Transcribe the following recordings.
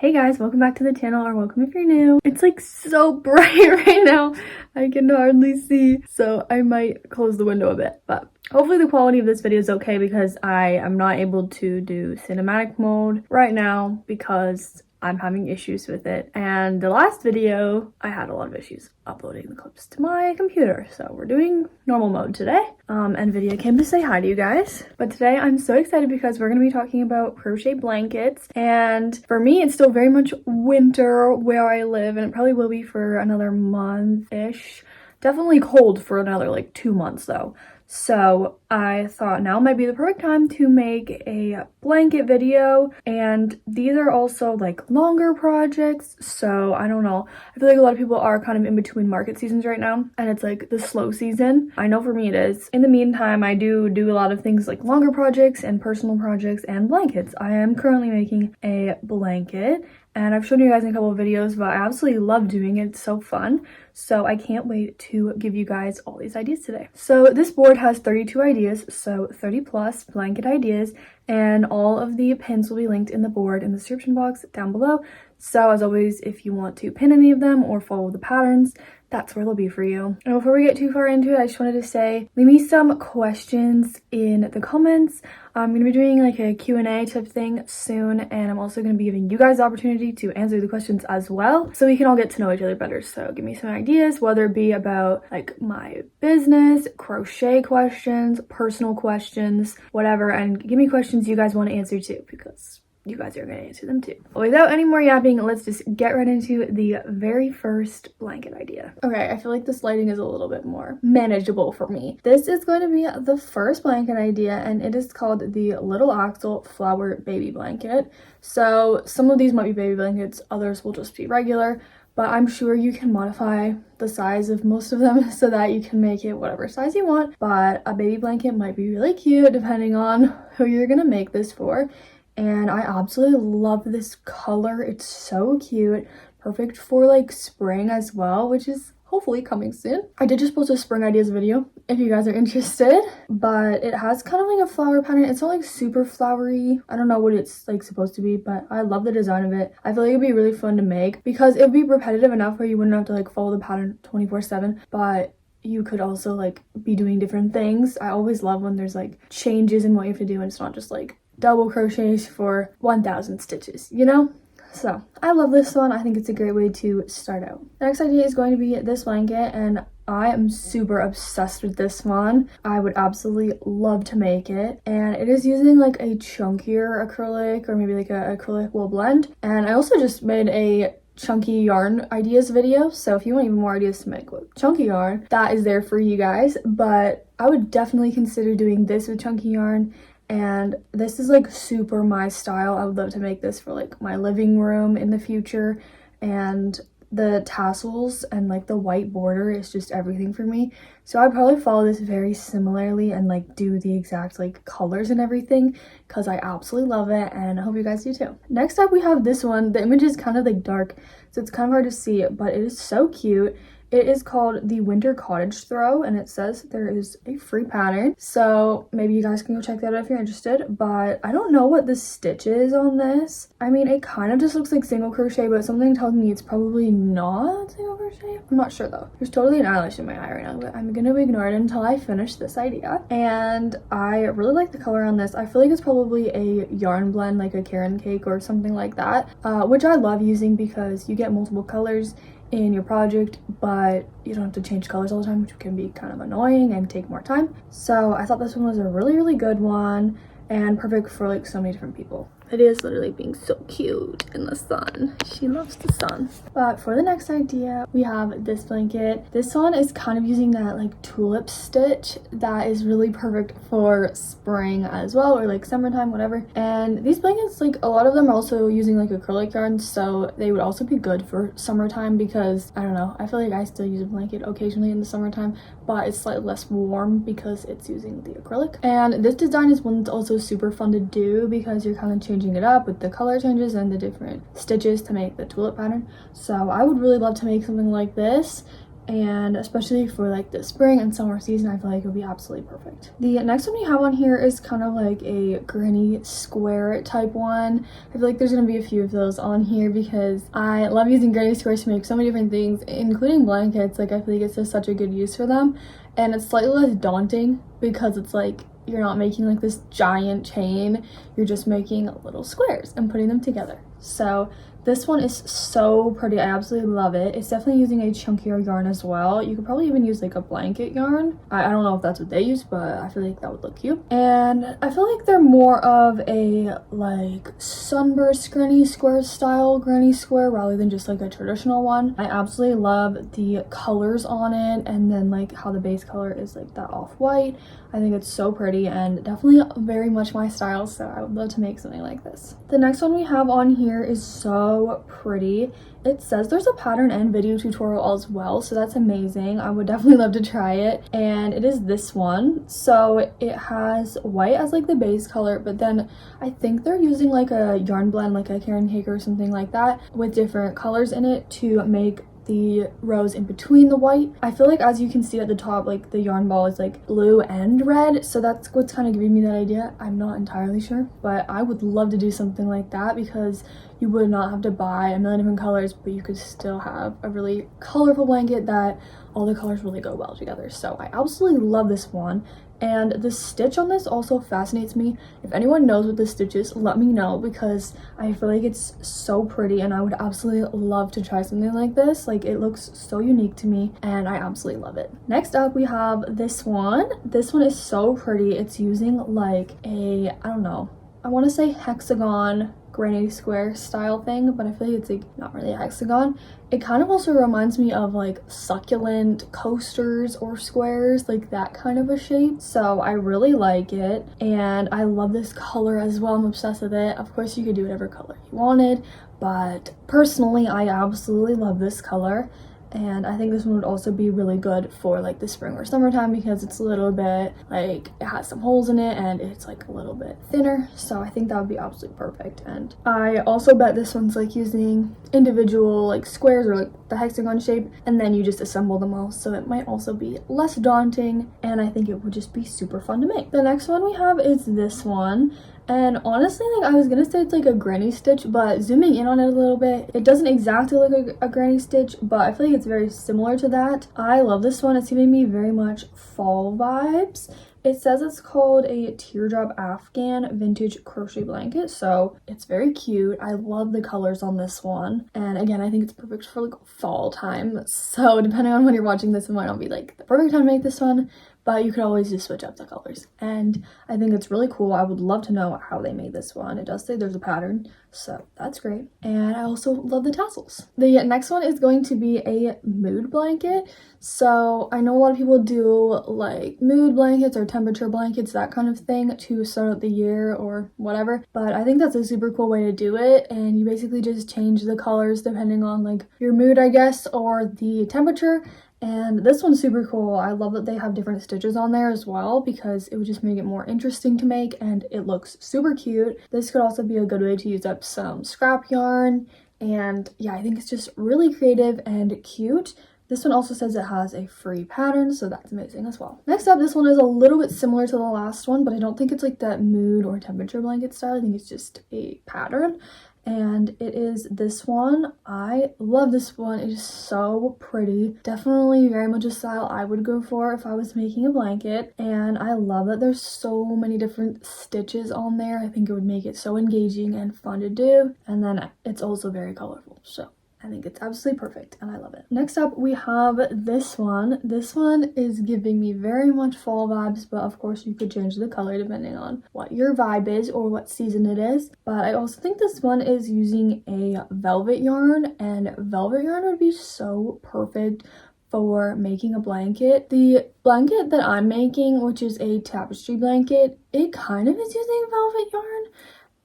Hey guys, welcome back to the channel, or welcome if you're new. It's like so bright right now. I can hardly see, so I might close the window a bit, but hopefully the quality of this video is okay because I am not able to do cinematic mode right now because I'm having issues with it. And the last video, I had a lot of issues uploading the clips to my computer. So we're doing normal mode today. And Vidya came to say hi to you guys. But today I'm so excited because we're going to be talking about crochet blankets. And for me, it's still very much winter where I live, and it probably will be for another month-ish. Definitely cold for another like 2 months though. So I thought now might be the perfect time to make a blanket video, and these are also like longer projects, so I don't know. I feel like a lot of people are kind of in between market seasons right now, and it's like the slow season. I know for me it is. In the meantime, I do a lot of things like longer projects and personal projects and blankets. I am currently making a blanket, and I've shown you guys in a couple of videos, but I absolutely love doing it. It's so fun. So I can't wait to give you guys all these ideas today. So this board has 32 ideas, so 30 plus blanket ideas, and all of the pins will be linked in the board in the description box down below. So as always, if you want to pin any of them or follow the patterns, that's where they'll be for you. And before we get too far into it, I just wanted to say, leave me some questions in the comments. I'm going to be doing like a Q&A type thing soon, and I'm also going to be giving you guys the opportunity to answer the questions as well, so we can all get to know each other better. So give me some ideas, whether it be about like my business, crochet questions, personal questions, whatever, and give me questions you guys want to answer too, because you guys are going to answer them too. But without any more yapping, let's just get right into the very first blanket idea. Okay, I feel like this lighting is a little bit more manageable for me. This is going to be the first blanket idea, and it is called the Little Axel Flower Baby Blanket. So some of these might be baby blankets, others will just be regular, but I'm sure you can modify the size of most of them so that you can make it whatever size you want. But a baby blanket might be really cute depending on who you're going to make this for. And I absolutely love this color. It's so cute. Perfect for like spring as well, which is hopefully coming soon. I did just post a spring ideas video if you guys are interested, but it has kind of like a flower pattern. It's not like super flowery. I don't know what it's like supposed to be, but I love the design of it. I feel like it'd be really fun to make because it would be repetitive enough where you wouldn't have to like follow the pattern 24/7, but you could also like be doing different things. I always love when there's like changes in what you have to do and it's not just like double crochets for 1,000 stitches, you know? So I love this one. I think it's a great way to start out. The next idea is going to be this blanket, and I am super obsessed with this one. I would absolutely love to make it, and it is using like a chunkier acrylic or maybe like a acrylic wool blend. And I also just made a chunky yarn ideas video, so if you want even more ideas to make with chunky yarn, that is there for you guys. But I would definitely consider doing this with chunky yarn. And this is like super my style. I would love to make this for like my living room in the future. And the tassels and like the white border is just everything for me. So I'd probably follow this very similarly and like do the exact like colors and everything because I absolutely love it, and I hope you guys do too. Next up we have this one. The image is kind of like dark, so it's kind of hard to see, but it is so cute. It is called the Winter Cottage Throw, and it says there is a free pattern. So maybe you guys can go check that out if you're interested. But I don't know what the stitch is on this. I mean, it kind of just looks like single crochet, but something tells me it's probably not single crochet. I'm not sure though. There's totally an eyelash in my eye right now, but I'm gonna ignore it until I finish this idea. And I really like the color on this. I feel like it's probably a yarn blend, like a Karen cake or something like that, which I love using because you get multiple colors in your project, but you don't have to change colors all the time, which can be kind of annoying and take more time. So I thought this one was a really good one and perfect for like so many different people. It is literally being so cute in the sun. She loves the sun. But for the next idea, we have this blanket. This one is kind of using that like tulip stitch that is really perfect for spring as well, or like summertime, whatever. And these blankets, like a lot of them are also using like acrylic yarn, so they would also be good for summertime because I don't know, I feel like I still use a blanket occasionally in the summertime, but it's slightly less warm because it's using the acrylic. And this design is one that's also super fun to do because you're kind of changing it up with the color changes and the different stitches to make the tulip pattern. So I would really love to make something like this, and especially for like the spring and summer season, I feel like it would be absolutely perfect. The next one we have on here is kind of like a granny square type one. I feel like there's gonna be a few of those on here because I love using granny squares to make so many different things, including blankets. Like I feel like it's just such a good use for them, and it's slightly less daunting because it's like you're not making like this giant chain, you're just making little squares and putting them together. So this one is so pretty. I absolutely love it. It's definitely using a chunkier yarn as well. You could probably even use like a blanket yarn. I don't know if that's what they use, but I feel like that would look cute. And I feel like they're more of a like sunburst granny square style granny square rather than just like a traditional one. I absolutely love the colors on it, and then like how the base color is like that off-white. I think it's so pretty and definitely very much my style, so I would love to make something like this. The next one we have on here is so pretty. It says there's a pattern and video tutorial as well, so that's amazing. I would definitely love to try it. And it is this one. So it has white as like the base color, but then I think they're using like a yarn blend, like a Karen cake or something like that, with different colors in it to make the rows in between the white. I feel like, as you can see at the top, like the yarn ball is like blue and red, so that's what's kind of giving me that idea. I'm not entirely sure, but I would love to do something like that because you would not have to buy a million different colors, but you could still have a really colorful blanket that all the colors really go well together. So I absolutely love this one. And the stitch on this also fascinates me. If anyone knows what the stitch is, let me know because I feel like it's so pretty and I would absolutely love to try something like this. Like, it looks so unique to me and I absolutely love it. Next up we have this one. This one is so pretty. It's using like a, I don't know, I want to say hexagon granny square style thing, but I feel like it's like not really a hexagon. It kind of also reminds me of like succulent coasters or squares, like that kind of a shape. So I really like it and I love this color as well. I'm obsessed with it. Of course you could do whatever color you wanted, but personally I absolutely love this color. And I think this one would also be really good for like the spring or summertime because it's a little bit like, it has some holes in it and it's like a little bit thinner, so I think that would be absolutely perfect. And I also bet this one's like using individual like squares or like the hexagon shape, and then you just assemble them all, so it might also be less daunting and I think it would just be super fun to make. The next one we have is this one. And honestly, like I was gonna say it's like a granny stitch, but zooming in on it a little bit, it doesn't exactly look like a granny stitch, but I feel like it's very similar to that. I love this one. It's giving me very much fall vibes. It says it's called a teardrop Afghan vintage crochet blanket, so it's very cute. I love the colors on this one, and again, I think it's perfect for like fall time. So depending on when you're watching this, it might not be like the perfect time to make this one, but you could always just switch up the colors, and I think it's really cool. I would love to know how they made this one. It does say there's a pattern, so that's great. And I also love the tassels. The next one is going to be a mood blanket. So I know a lot of people do like mood blankets or temperature blankets, that kind of thing, to start out the year or whatever, but I think that's a super cool way to do it. And you basically just change the colors depending on like your mood, I guess, or the temperature. And this one's super cool. I love that they have different stitches on there as well because it would just make it more interesting to make, and it looks super cute. This could also be a good way to use up some scrap yarn, and yeah, I think it's just really creative and cute. This one also says it has a free pattern, so that's amazing as well. Next up, this one is a little bit similar to the last one, but I don't think it's like that mood or temperature blanket style. I think it's just a pattern. And it is this one. I love this one. It is so pretty. Definitely very much a style I would go for if I was making a blanket. And I love that there's so many different stitches on there. I think it would make it so engaging and fun to do. And then it's also very colorful. So I think it's absolutely perfect and I love it. Next up, we have this one. This one is giving me very much fall vibes, but of course you could change the color depending on what your vibe is or what season it is. But I also think this one is using a velvet yarn, and velvet yarn would be so perfect for making a blanket. The blanket that I'm making, which is a tapestry blanket, it kind of is using velvet yarn.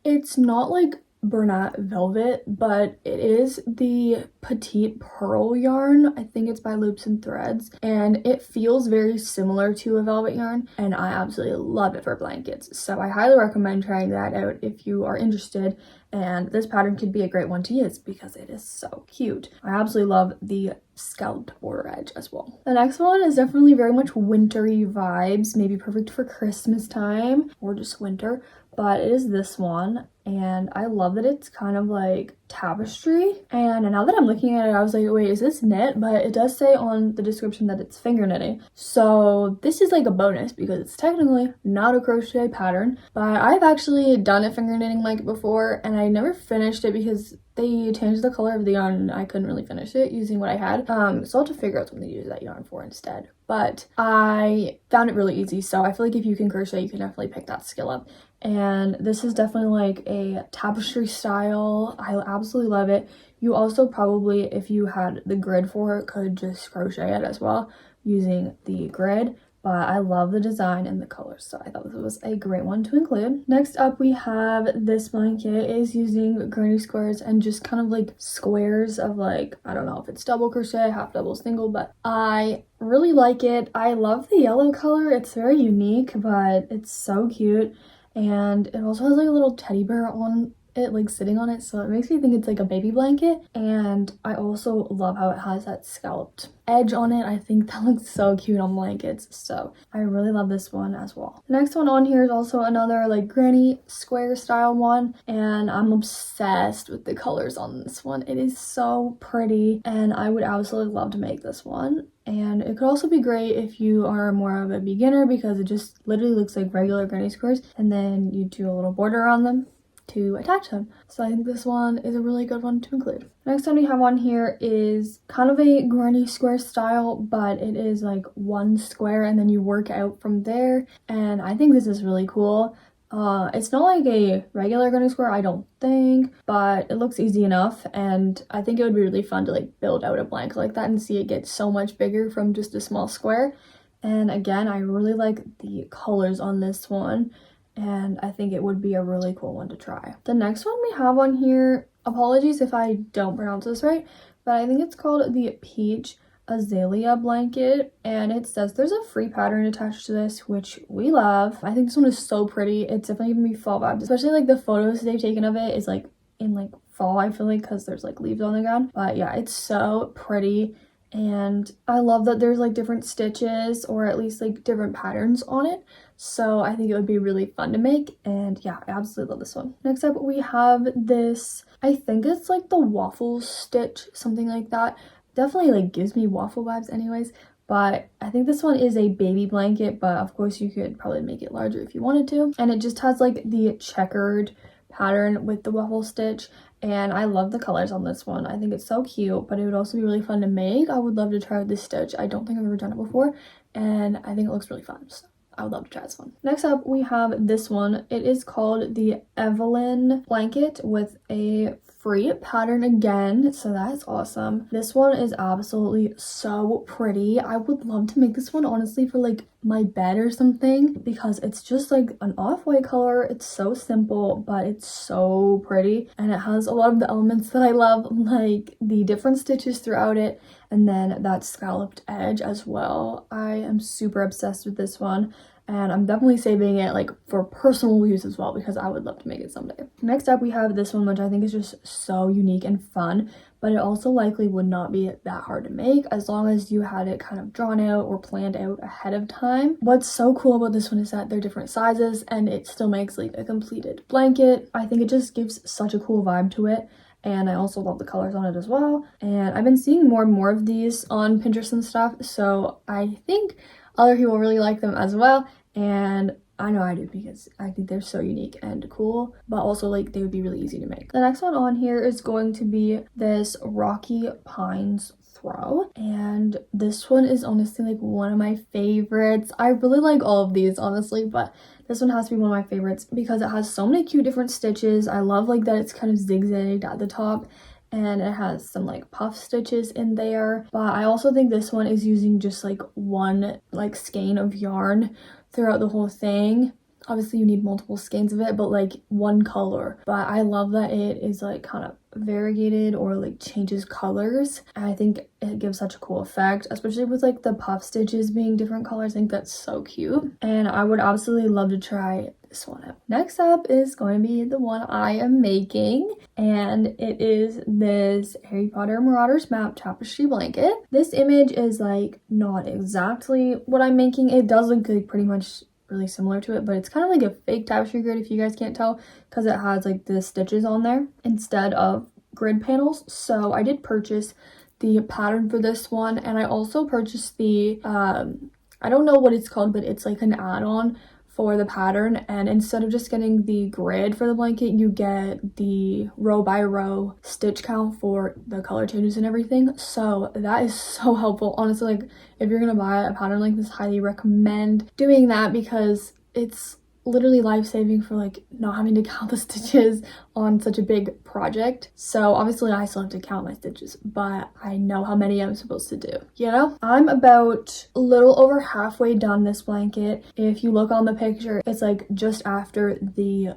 It's not like Bernat velvet, but it is the petite pearl yarn. I think it's by Loops and Threads, and it feels very similar to a velvet yarn, and I absolutely love it for blankets. So I highly recommend trying that out if you are interested, and this pattern could be a great one to use because it is so cute. I absolutely love the scalloped border edge as well. The next one is definitely very much wintry vibes, maybe perfect for Christmas time or just winter, but it is this one, and I love that it's kind of like tapestry. And now that I'm looking at it, I was like, wait, is this knit? But it does say on the description that it's finger knitting, so this is like a bonus because it's technically not a crochet pattern, but I've actually done a finger knitting blanket before, and I never finished it because they changed the color of the yarn and I couldn't really finish it using what I had. So I'll have to figure out something to use that yarn for instead. But I found it really easy, so I feel like if you can crochet, you can definitely pick that skill up. And this is definitely like a tapestry style. I absolutely love it. You also probably, if you had the grid for it, could just crochet it as well using the grid. But I love the design and the colors, so I thought this was a great one to include. Next up, we have this blanket. It is using granny squares and just kind of like squares of like, I don't know if it's double crochet, half double, single, but I really like it. I love the yellow color. It's very unique, but it's so cute. And it also has like a little teddy bear on it, like sitting on it, so it makes me think it's like a baby blanket. And I also love how it has that scalloped edge on it. I think that looks so cute on blankets, so I really love this one as well. The next one on here is also another like granny square style one, and I'm obsessed with the colors on this one. It is so pretty, and I would absolutely love to make this one. And it could also be great if you are more of a beginner because it just literally looks like regular granny squares, and then you do a little border around them to attach them. So I think this one is a really good one to include. Next one we have on here is kind of a granny square style, but it is like one square and then you work out from there, and I think this is really cool. It's not like a regular granny square, I don't think, but it looks easy enough, and I think it would be really fun to like build out a blanket like that and see it get so much bigger from just a small square. And again, I really like the colors on this one, and I think it would be a really cool one to try. The next one we have on here, apologies if I don't pronounce this right, but I think it's called the Peach Azalea blanket, and it says there's a free pattern attached to this, which we love. I think this one is so pretty. It's definitely gonna be fall vibes, especially like the photos they've taken of it is like in like fall, I feel like, because there's like leaves on the ground. But yeah, it's so pretty, and I love that there's like different stitches or at least like different patterns on it, so I think it would be really fun to make. And yeah, I absolutely love this one. Next up we have this, I think it's like the waffle stitch, something like that. Definitely like gives me waffle vibes anyways, but I think this one is a baby blanket, but of course you could probably make it larger if you wanted to. And it just has like the checkered pattern with the waffle stitch, and I love the colors on this one. I think it's so cute, but it would also be really fun to make. I would love to try this stitch. I don't think I've ever done it before, and I think it looks really fun, so I would love to try this one. Next up we have this one. It is called the Evelyn blanket with a free pattern again, so that's awesome. This one is absolutely so pretty. I would love to make this one honestly for like my bed or something because it's just like an off-white color. It's so simple, but it's so pretty, and it has a lot of the elements that I love, like the different stitches throughout it and then that scalloped edge as well. I am super obsessed with this one, and I'm definitely saving it like for personal use as well because I would love to make it someday. Next up we have this one, which I think is just so unique and fun, but it also likely would not be that hard to make as long as you had it kind of drawn out or planned out ahead of time. What's so cool about this one is that they're different sizes and it still makes like a completed blanket. I think it just gives such a cool vibe to it, and I also love the colors on it as well. And I've been seeing more and more of these on Pinterest and stuff, so I think other people really like them as well, and I know I do because I think they're so unique and cool, but also like they would be really easy to make. The next one on here is going to be this Rocky Pines throw, and this one is honestly like one of my favorites. I really like all of these honestly, but this one has to be one of my favorites because it has so many cute different stitches. I love like that it's kind of zigzagged at the top, and it has some like puff stitches in there. But I also think this one is using just like one like skein of yarn throughout the whole thing. Obviously you need multiple skeins of it, but like one color. But I love that it is like kind of variegated or like changes colors. And I think it gives such a cool effect, especially with like the puff stitches being different colors. I think that's so cute, and I would absolutely love to try this one out. Next up is going to be the one I am making, and it is this Harry Potter Marauders map tapestry blanket. This image is like not exactly what I'm making. It does look like pretty much really similar to it, but it's kind of like a fake tapestry grid if you guys can't tell, because it has like the stitches on there instead of grid panels. So I did purchase the pattern for this one, and I also purchased the I don't know what it's called, but it's like an add-on for the pattern, and instead of just getting the grid for the blanket, you get the row by row stitch count for the color changes and everything. So that is so helpful, honestly. Like if you're gonna buy a pattern like this, highly recommend doing that, because it's literally life-saving for like not having to count the stitches on such a big project. So obviously I still have to count my stitches, but I know how many I'm supposed to do, you know? I'm about a little over halfway done this blanket. If you look on the picture, it's like just after the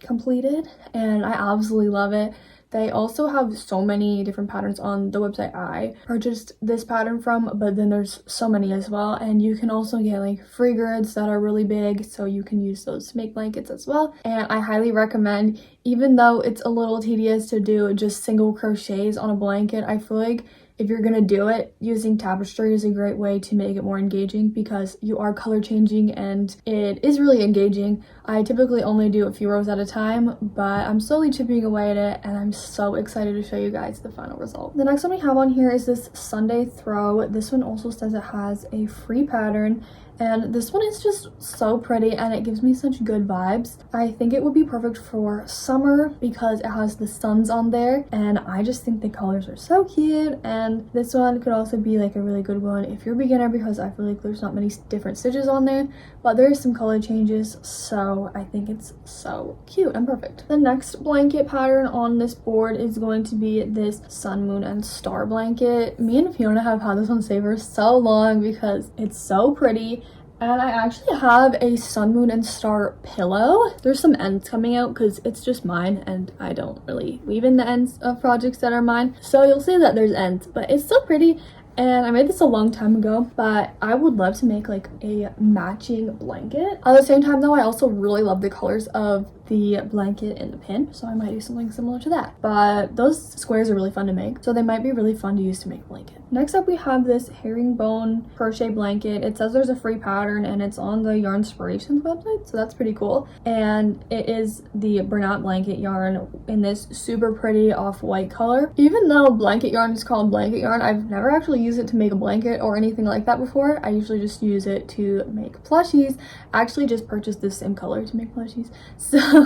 completed, and I absolutely love it. They also have so many different patterns on the website I purchased this pattern from, but then there's so many as well, and you can also get like free grids that are really big, so you can use those to make blankets as well. And I highly recommend, even though it's a little tedious to do just single crochets on a blanket, I feel like if you're gonna do it, using tapestry is a great way to make it more engaging, because you are color changing and it is really engaging. I typically only do a few rows at a time, but I'm slowly chipping away at it, and I'm so excited to show you guys the final result. The next one we have on here is this Sunday throw. This one also says it has a free pattern, and this one is just so pretty and it gives me such good vibes. I think it would be perfect for summer because it has the suns on there, and I just think the colors are so cute. And this one could also be like a really good one if you're a beginner, because I feel like there's not many different stitches on there, but there is some color changes, so I think it's so cute and perfect. The next blanket pattern on this board is going to be this sun, moon, and star blanket. Me and Fiona have had this one saved for so long because it's so pretty. And I actually have a sun, moon, and star pillow. There's some ends coming out because it's just mine, and I don't really weave in the ends of projects that are mine. So you'll see that there's ends, but it's still pretty. And I made this a long time ago, but I would love to make like a matching blanket. At the same time though, I also really love the colors of the blanket and the pin, so I might do something similar to that. But those squares are really fun to make, so they might be really fun to use to make a blanket. Next up we have this herringbone crochet blanket. It says there's a free pattern and it's on the Yarn Inspirations website, so that's pretty cool. And it is the burnout blanket yarn in this super pretty off-white color. Even though blanket yarn is called blanket yarn, I've never actually used it to make a blanket or anything like that before. I usually just use it to make plushies. I actually just purchased the same color to make plushies, so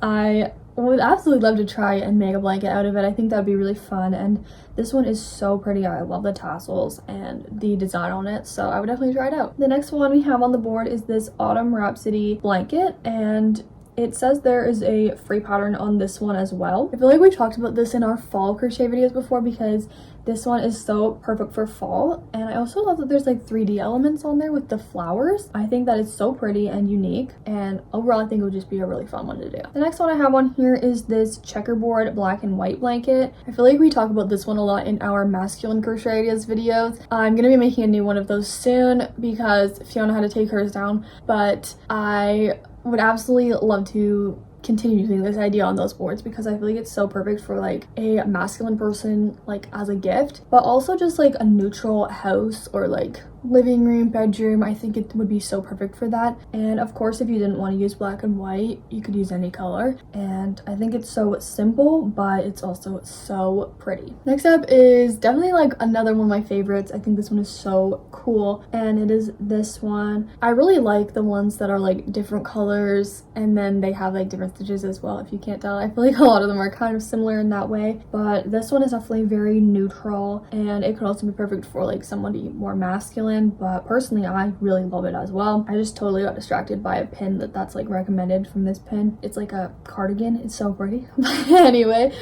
I would absolutely love to try and make a blanket out of it. I think that'd be really fun, and this one is so pretty. I love the tassels and the design on it, so I would definitely try it out. The next one we have on the board is this Autumn Rhapsody blanket, and it says there is a free pattern on this one as well. I feel like we talked about this in our fall crochet videos before, because this one is so perfect for fall. And I also love that there's like 3D elements on there with the flowers. I think that is so pretty and unique, and overall I think it would just be a really fun one to do. The next one I have on here is this checkerboard black and white blanket. I feel like we talk about this one a lot in our masculine crochet ideas videos. I'm gonna be making a new one of those soon because Fiona had to take hers down, but I would absolutely love to continue using this idea on those boards, because I feel like it's so perfect for like a masculine person, like as a gift, but also just like a neutral house or like living room, bedroom. I think it would be so perfect for that. And of course, if you didn't want to use black and white, you could use any color. And I think it's so simple, but it's also so pretty. Next up is definitely like another one of my favorites. I think this one is so cool, and it is this one. I really like the ones that are like different colors and then they have like different stitches as well, if you can't tell. I feel like a lot of them are kind of similar in that way, but this one is definitely very neutral, and it could also be perfect for like somebody more masculine, but personally I really love it as well. I just totally got distracted by a pin that's like recommended from this pin. It's like a cardigan. It's so pretty. Anyway,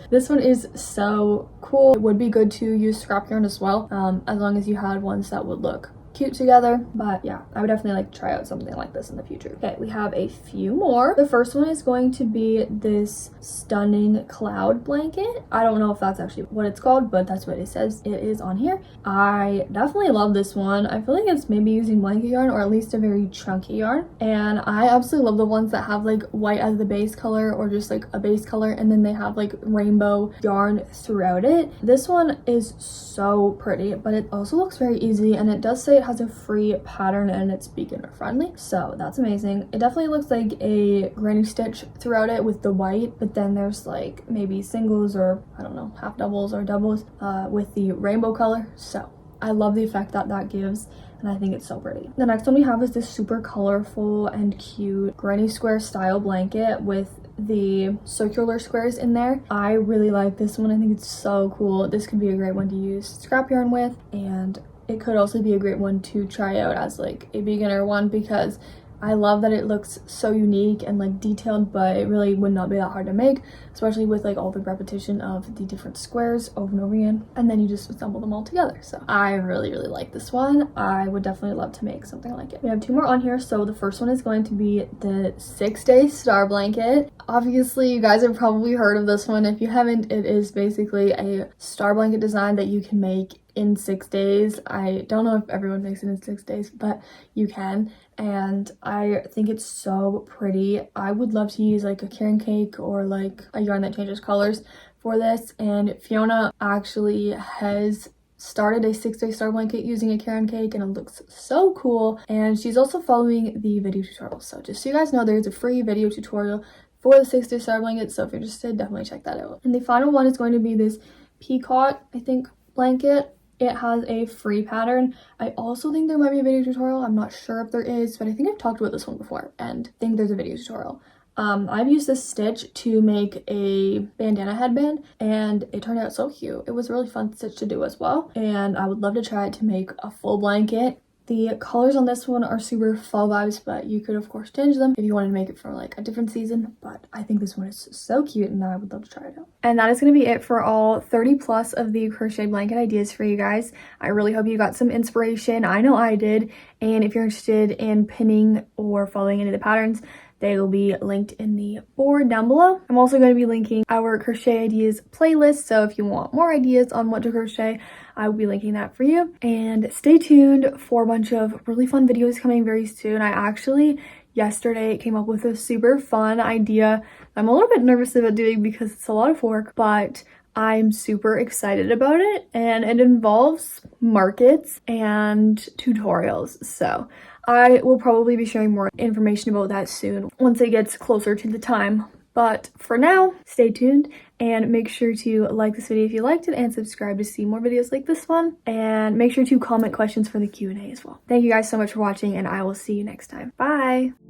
this one is so cool. It would be good to use scrap yarn as well, as long as you had ones that would look cute together. But yeah, I would definitely like to try out something like this in the future. Okay, we have a few more. The first one is going to be this stunning cloud blanket. I don't know if that's actually what it's called, but that's what it says it is on here. I definitely love this one. I feel like it's maybe using blanket yarn, or at least a very chunky yarn, and I absolutely love the ones that have like white as the base color, or just like a base color, and then they have like rainbow yarn throughout it. This one is so pretty, but it also looks very easy, and it does say it has a free pattern and it's beginner friendly, so that's amazing. It definitely looks like a granny stitch throughout it with the white, but then there's like maybe singles, or I don't know, half doubles or doubles with the rainbow color. So I love the effect that that gives, and I think it's so pretty. The next one we have is this super colorful and cute granny square style blanket with the circular squares in there. I really like this one. I think it's so cool. This could be a great one to use scrap yarn with, and it could also be a great one to try out as like a beginner one, because I love that it looks so unique and like detailed, but it really would not be that hard to make, especially with like all the repetition of the different squares over and over again, and then you just assemble them all together. So I really like this one. I would definitely love to make something like it. We have two more on here. So the first one is going to be the 6-day star blanket. Obviously you guys have probably heard of this one. If you haven't, it is basically a star blanket design that you can make in 6 days. I don't know if everyone makes it in 6 days, but you can, and I think it's so pretty. I would love to use like a carrot cake or like a yarn that changes colors for this, and Fiona actually has started a 6-day star blanket using a carrot cake, and it looks so cool, and she's also following the video tutorial. So just so you guys know, there's a free video tutorial for the 6-day star blanket, so if you're interested, definitely check that out. And the final one is going to be this peacock, I think, blanket. It has a free pattern. I also think there might be a video tutorial. I'm not sure if there is, but I think I've talked about this one before and think there's a video tutorial. I've used this stitch to make a bandana headband, and it turned out so cute. It was a really fun stitch to do as well, and I would love to try it to make a full blanket. The colors on this one are super fall vibes, but you could of course change them if you wanted to make it for like a different season. But I think this one is so cute, and I would love to try it out. And that is going to be it for all 30 plus of the crochet blanket ideas for you guys. I really hope you got some inspiration. I know I did. And if you're interested in pinning or following any of the patterns, they will be linked in the board down below. I'm also going to be linking our crochet ideas playlist, so if you want more ideas on what to crochet, I will be linking that for you. And stay tuned for a bunch of really fun videos coming very soon. I actually yesterday came up with a super fun idea I'm a little bit nervous about doing because it's a lot of work, but I'm super excited about it, and it involves markets and tutorials. So I will probably be sharing more information about that soon once it gets closer to the time. But for now, stay tuned and make sure to like this video if you liked it, and subscribe to see more videos like this one, and make sure to comment questions for the Q&A as well. Thank you guys so much for watching, and I will see you next time. Bye!